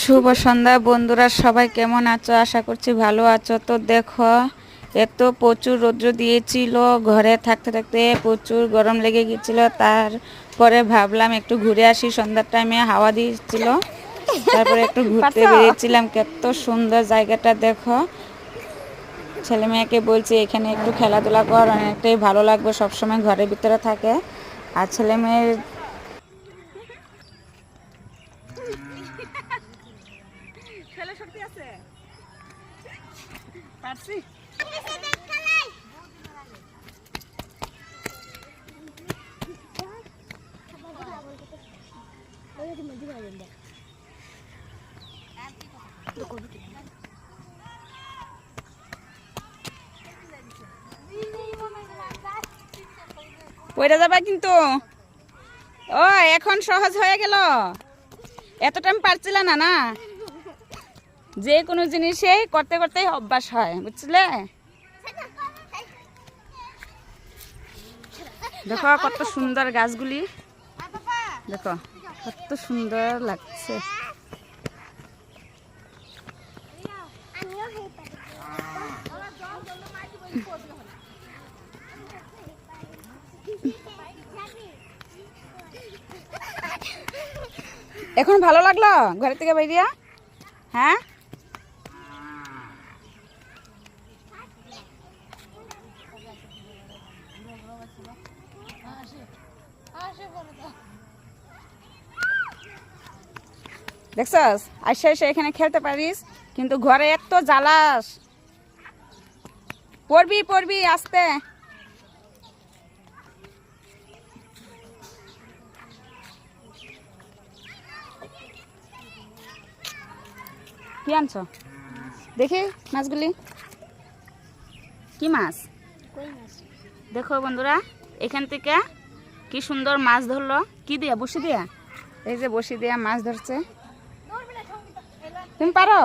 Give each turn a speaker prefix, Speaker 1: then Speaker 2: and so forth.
Speaker 1: শুভ সন্ধ্যা বন্ধুরা, সবাই কেমন আছো? আশা করছি ভালো আছো। তো দেখো, এত প্রচুর রৌদ্র দিয়েছিল, ঘরে থাকতে থাকতে প্রচুর গরম লেগে গিয়েছিল। তারপরে ভাবলাম একটু ঘুরে আসি, সন্ধ্যার টাইমে হাওয়া দিয়েছিল। তারপরে একটু ঘুরতে বেরিয়েছিলাম। কত সুন্দর জায়গাটা দেখো। ছেলে মেয়েকে বলছি এখানে একটু খেলাধুলা কর, অনেকটাই ভালো লাগবে, সবসময় ঘরের ভিতরে থাকে। আর ছেলে মেয়ের শক্তি আছে পারছি। পড়ে যাবা কিন্তু। ও এখন সহজ হয়ে গেল, এত টাইম পারছিল না। না, যে কোনো জিনিসেই করতে করতেই অভ্যাস হয়, বুঝলে? দেখো কত সুন্দর গাছগুলি, দেখো কত সুন্দর লাগছে। এখন ভালো লাগলো ঘর থেকে বাইরিয়া? হ্যাঁ, দেখছস আইসা এসে এখানে খেলতে পারিস, কিন্তু ঘরে এত জ্বালাস। পড়বি পড়বি আস্তে। কি আনছো দেখি মাছগুলি? কি মাছ? দেখো বন্ধুরা, এখান থেকে কি সুন্দর মাছ ধরলো। কি দিয়া? বসি দিয়া। এই যে বসি দিয়া মাছ ধরছে। তুমি পারো?